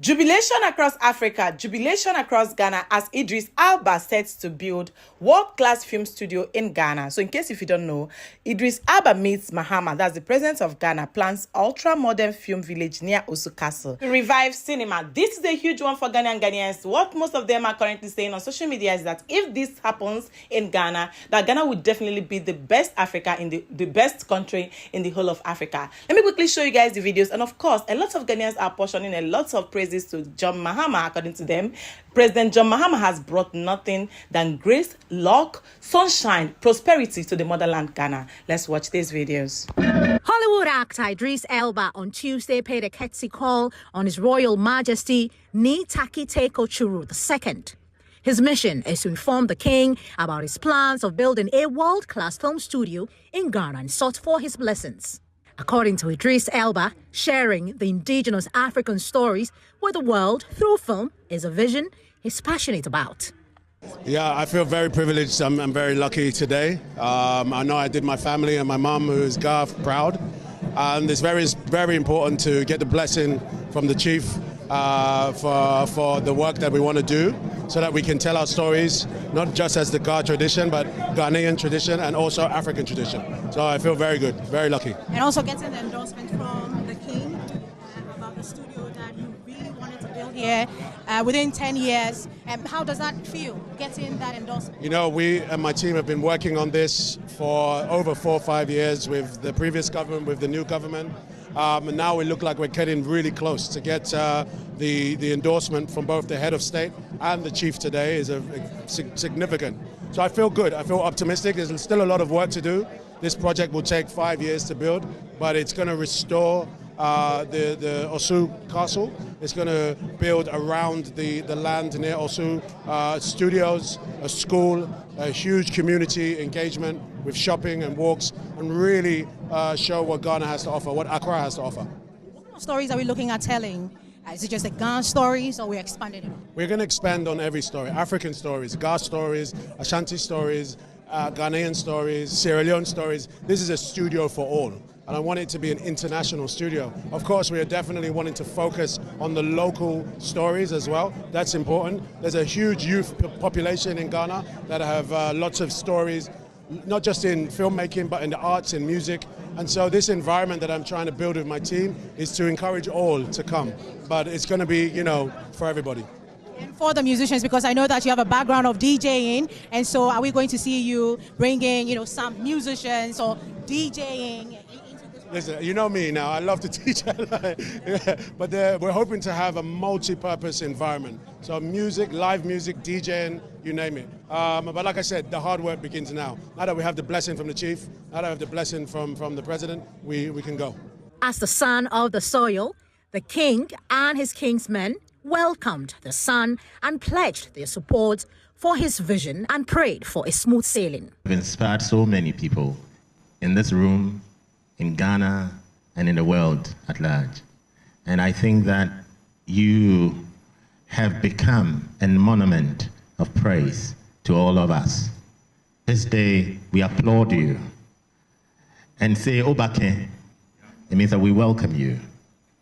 Jubilation across Africa, jubilation across Ghana as Idris Elba sets to build world-class film studio in Ghana. So in case if you don't know, Idris Elba meets Mahama, that's the president of Ghana, plans ultra-modern film village near Osu Castle to revive cinema. This is a huge one for Ghanaians. What most of them are currently saying on social media is that if this happens in Ghana, that Ghana would definitely be the best Africa in the best country in the whole of Africa. Let me quickly show you guys the videos. And of course, a lot of Ghanaians are portioning a lot of praise to John Mahama. According to them, President John Mahama has brought nothing than grace, luck, sunshine, prosperity to the motherland Ghana. Let's watch these videos. Hollywood actor Idris Elba on Tuesday paid a courtesy call on His Royal Majesty Ni Taki Teko Churu II. His mission is to inform the king about his plans of building a world-class film studio in Ghana and sought for his blessings. According to Idris Elba, sharing the indigenous African stories with the world through film is a vision he's passionate about. Yeah, I feel very privileged. I'm very lucky today. I know I did my family and my mum, who is Garth, proud. And it's very important to get the blessing from the chief for the work that we want to do, so that we can tell our stories, not just as the Ga tradition, but Ghanaian tradition and also African tradition. So I feel very good, very lucky. And also getting the endorsement from the king about the studio that you really wanted to build here within 10 years. How does that feel, getting that endorsement? You know, we and my team have been working on this for over 4 or 5 years with the previous government, with the new government. And now we look like we're getting really close to get the endorsement from both the head of state and the chief today is significant. So I feel good, I feel optimistic. There's still a lot of work to do. This project will take 5 years to build, but it's going to restore the Osu Castle. It's going to build around the land near Osu, studios, a school, a huge community engagement with shopping and walks, and really show what Ghana has to offer, what Accra has to offer. What kind of stories are we looking at telling? Is it just the Ghana stories, or we're expanding it? We're going to expand on every story. African stories, Ga stories, Ashanti stories, Ghanaian stories, Sierra Leone stories. This is a studio for all, and I want it to be an international studio. Of course, we are definitely wanting to focus on the local stories as well. That's important. There's a huge youth population in Ghana that have lots of stories, not just in filmmaking, but in the arts and music. And so this environment that I'm trying to build with my team is to encourage all to come. But it's going to be, you know, for everybody. And for the musicians, because I know that you have a background of DJing, and so are we going to see you bringing, you know, some musicians or DJing into this? Listen, you know me now, I love to teach, but we're hoping to have a multi-purpose environment. So music, live music, DJing, you name it. But like I said, the hard work begins now. Now that we have the blessing from the chief, now that we have the blessing from the president, we can go. As the son of the soil, the king and his kingsmen welcomed the son and pledged their support for his vision and prayed for a smooth sailing. I've inspired so many people in this room, in Ghana, and in the world at large. And I think that you have become a monument of praise to all of us. This day, we applaud you and say, Obake. It means that we welcome you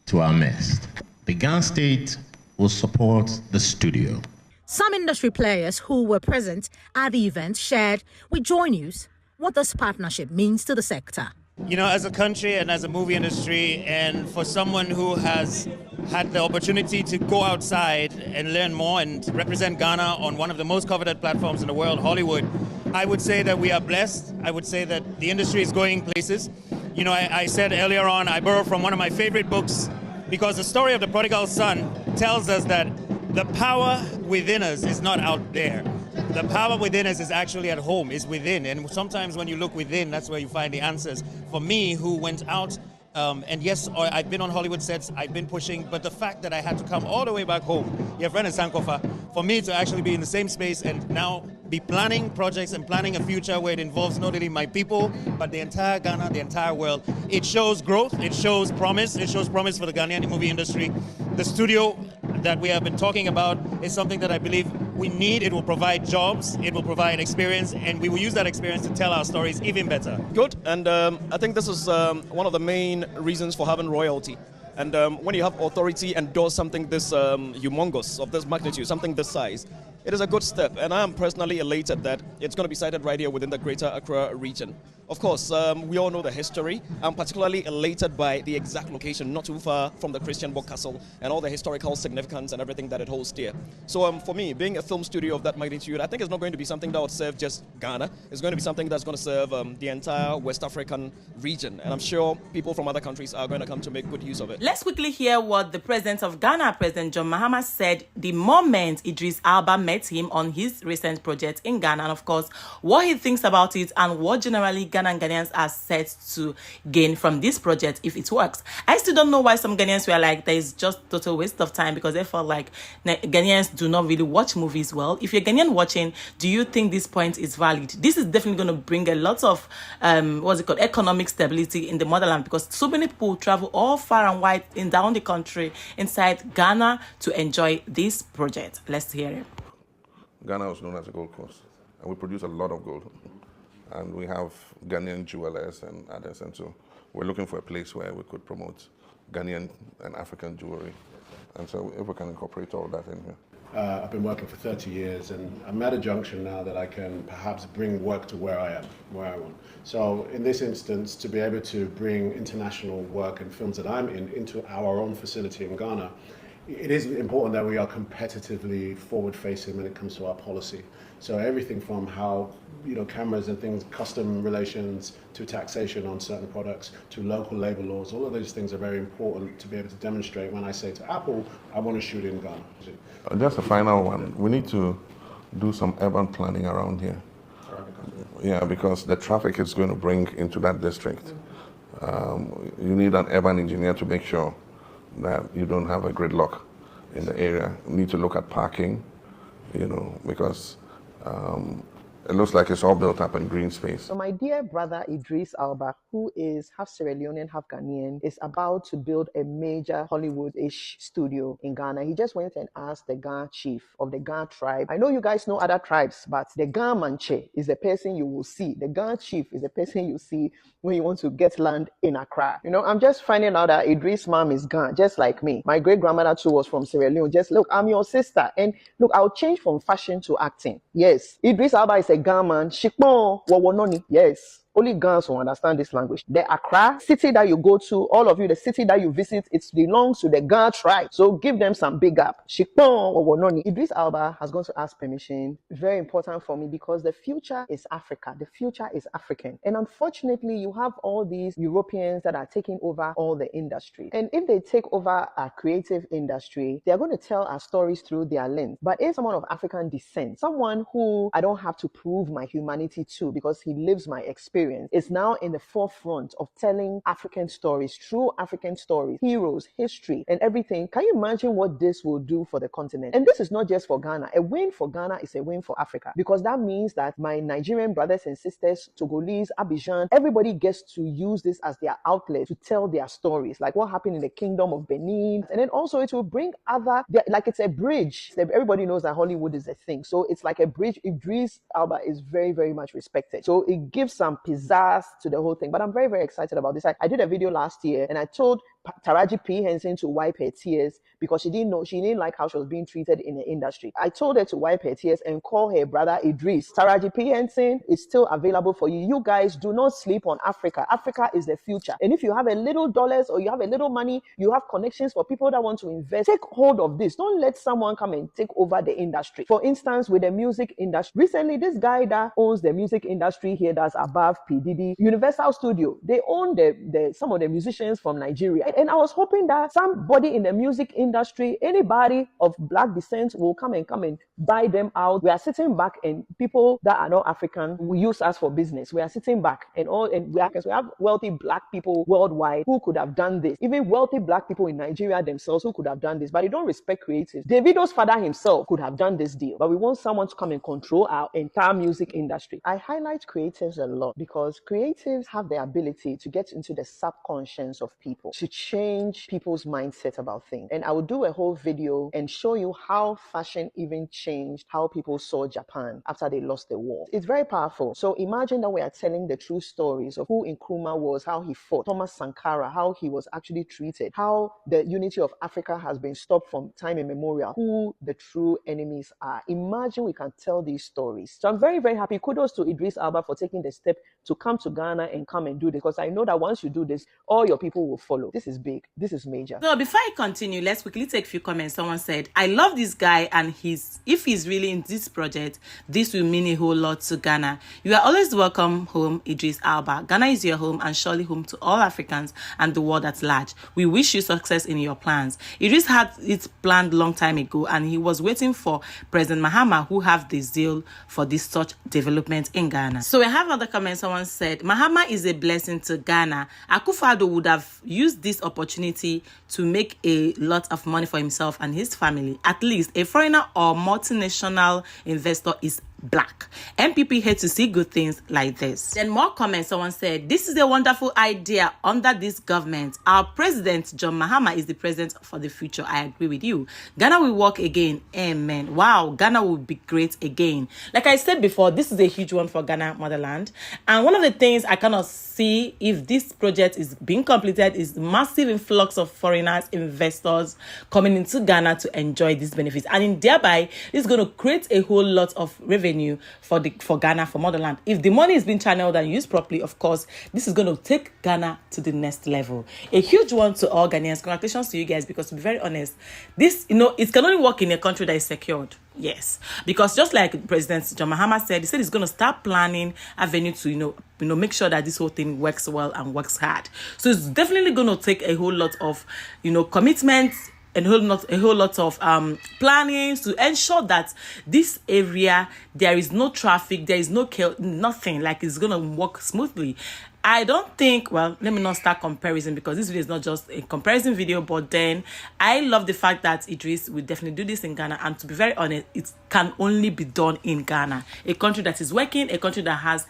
to our midst. The Ghana state will support the studio. Some industry players who were present at the event shared with Joy News what this partnership means to the sector. You know, as a country and as a movie industry, and for someone who has had the opportunity to go outside and learn more and represent Ghana on one of the most coveted platforms in the world, Hollywood, I would say that we are blessed. I would say that the industry is going places. You know, I said earlier on, I borrowed from one of my favorite books, because the story of the prodigal son tells us that the power within us is not out there. The power within us is actually at home, is within. And sometimes when you look within, that's where you find the answers. For me, who went out, and yes, I've been on Hollywood sets, I've been pushing, but the fact that I had to come all the way back home, your friend in Sankofa, for me to actually be in the same space and now be planning projects and planning a future where it involves not only my people, but the entire Ghana, the entire world. It shows growth, it shows promise for the Ghanaian movie industry. The studio that we have been talking about is something that I believe we need. It will provide jobs, it will provide experience, and we will use that experience to tell our stories even better. Good, and I think this is one of the main reasons for having royalty. And when you have authority endorse something this humongous, of this magnitude, something this size, it is a good step. And I am personally elated that it's going to be sited right here within the Greater Accra region. Of course, we all know the history. I'm particularly elated by the exact location, not too far from the Christian Book Castle and all the historical significance and everything that it holds dear. So for me, being a film studio of that magnitude, I think it's not going to be something that would serve just Ghana. It's going to be something that's going to serve the entire West African region. And I'm sure people from other countries are going to come to make good use of it. Let's quickly hear what the president of Ghana, President John Mahama, said the moment Idris Elba met him on his recent project in Ghana, and of course, what he thinks about it and what generally Ghana and Ghanaians are set to gain from this project if it works. I still don't know why some Ghanaians were like, there is just total waste of time, because they felt like Ghanaians do not really watch movies well. If you're Ghanaian watching, do you think this point is valid? This is definitely going to bring a lot of economic stability in the motherland, because so many people travel all far and wide in down the country inside Ghana to enjoy this project. Let's hear it. Ghana was known as a gold coast, and we produce a lot of gold. And we have Ghanaian jewelers and others, and so we're looking for a place where we could promote Ghanaian and African jewelry. And so if we can incorporate all that in here. I've been working for 30 years, and I'm at a junction now that I can perhaps bring work to where I am, where I want. So in this instance, to be able to bring international work and films that I'm in into our own facility in Ghana, it is important that we are competitively forward-facing when it comes to our policy. So everything from how, cameras and things, custom relations, to taxation on certain products, to local labor laws, all of those things are very important to be able to demonstrate when I say to Apple, I want to shoot in Ghana. Just a final one. We need to do some urban planning around here. Yeah, because the traffic is going to bring into that district. You need an urban engineer to make sure that you don't have a gridlock in the area. You need to look at parking, because it looks like it's all built up in green space. So my dear brother Idris Elba, who is half Sierra Leonean, half Ghanaian, is about to build a major Hollywood-ish studio in Ghana. He just went and asked the Ga chief of the Ga tribe. I know you guys know other tribes, but the Ga Manche is the person you will see. The Ga chief is the person you see when you want to get land in Accra. I'm just finding out that Idris' mom is Ga, just like me. My great-grandmother too was from Sierra Leone. Just look, I'm your sister. And look, I'll change from fashion to acting. Yes, Idris Elba is a Ga man. Shikpon wawononi. Yes. Only Ghanaians will understand this language. The Accra city that you go to, all of you, the city that you visit, it belongs to the Ga tribe. So give them some big up. Shikpon or Wononi. Idris Elba has gone to ask permission. Very important for me, because the future is Africa. The future is African. And unfortunately, you have all these Europeans that are taking over all the industry. And if they take over our creative industry, they're going to tell our stories through their lens. But if someone of African descent, someone who I don't have to prove my humanity to, because he lives my experience, is now in the forefront of telling African stories, true African stories, heroes, history, and everything. Can you imagine what this will do for the continent? And this is not just for Ghana. A win for Ghana is a win for Africa, because that means that my Nigerian brothers and sisters, Togolese, Abidjan, everybody gets to use this as their outlet to tell their stories, like what happened in the Kingdom of Benin. And then also it will bring like it's a bridge. Everybody knows that Hollywood is a thing. So it's like a bridge. Idris Elba is very, very much respected. So it gives some pizzazz to the whole thing. But I'm very, very excited about this. I did a video last year and I told Taraji P. Henson to wipe her tears because she didn't like how she was being treated in the industry. I told her to wipe her tears and call her brother Idris. Taraji P. Henson is still available for you. You guys do not sleep on Africa. Africa is the future. And if you have a little dollars or you have a little money, you have connections for people that want to invest, take hold of this. Don't let someone come and take over the industry. For instance, with the music industry, recently this guy that owns the music industry here, that's above P. Diddy, Universal Studio, they own some of the musicians from Nigeria. And I was hoping that somebody in the music industry, anybody of black descent, will come and buy them out. We are sitting back, and people that are not African will use us for business. We are sitting back, and we have wealthy black people worldwide who could have done this. Even wealthy black people in Nigeria themselves who could have done this, but they don't respect creatives. Davido's father himself could have done this deal, but we want someone to come and control our entire music industry. I highlight creatives a lot because creatives have the ability to get into the subconscious of people, to change people's mindset about things. And I will do a whole video and show you how fashion even changed how people saw Japan after they lost the war. It's very powerful. So imagine that we are telling the true stories of who Nkrumah was, how he fought, Thomas Sankara, how he was actually treated, how the unity of Africa has been stopped from time immemorial, who the true enemies are. Imagine we can tell these stories. So I'm very, very happy. Kudos to Idris Elba for taking the step to come to Ghana and come and do this, because I know that once you do this, all your people will follow. This is big. This is major. So before I continue, let's quickly take a few comments. Someone said, I love this guy, and if he's really in this project, this will mean a whole lot to Ghana. You are always welcome home, Idris Elba. Ghana is your home and surely home to all Africans and the world at large. We wish you success in your plans. Idris had it planned long time ago, and he was waiting for President Mahama, who have the zeal for this such development in Ghana. So we have other comments. Someone said, Mahama is a blessing to Ghana. Akufo-Addo would have used this opportunity to make a lot of money for himself and his family. At least a foreigner or multinational investor is black. MPP hate to see good things like this. Then more comments. Someone said, this is a wonderful idea under this government. Our president, John Mahama, is the president for the future. I agree with you. Ghana will work again. Amen. Wow, Ghana will be great again. Like I said before, this is a huge one for Ghana motherland. And one of the things I cannot see if this project is being completed is massive influx of foreigners, investors coming into Ghana to enjoy these benefits. And in thereby, this is going to create a whole lot of revenue for Ghana, for motherland. If the money is being channeled and used properly, of course, this is going to take Ghana to the next level. A huge one to all Ghanaians. Congratulations to you guys, because to be very honest, this, it can only work in a country that is secured. Yes, because just like President John Mahama said, he said he's going to start planning avenue to, make sure that this whole thing works well and works hard. So it's definitely going to take a whole lot of, commitments, and a whole lot of planning to ensure that this area, there is no traffic, there is nothing, like it's gonna work smoothly. I don't think, well, let me not start comparison, because this video is not just a comparison video, but then I love the fact that Idris will definitely do this in Ghana, and to be very honest, it can only be done in Ghana, a country that is working, a country that has,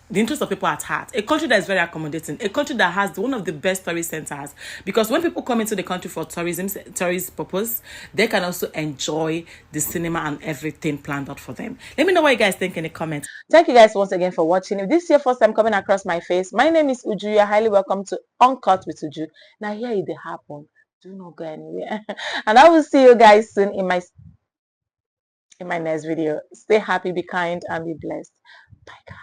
the interest of people at heart, a country that is very accommodating, a country that has one of the best tourist centers, because when people come into the country for tourist purpose, they can also enjoy the cinema and everything planned out for them. Let me know what you guys think in the comments. Thank you guys once again for watching. If this is your first time coming across my face, my name is Uju. You're highly welcome to Uncut with Uju. Now here it happen. Do not go anywhere. And I will see you guys soon in my next video. Stay happy, be kind, and be blessed. Bye guys.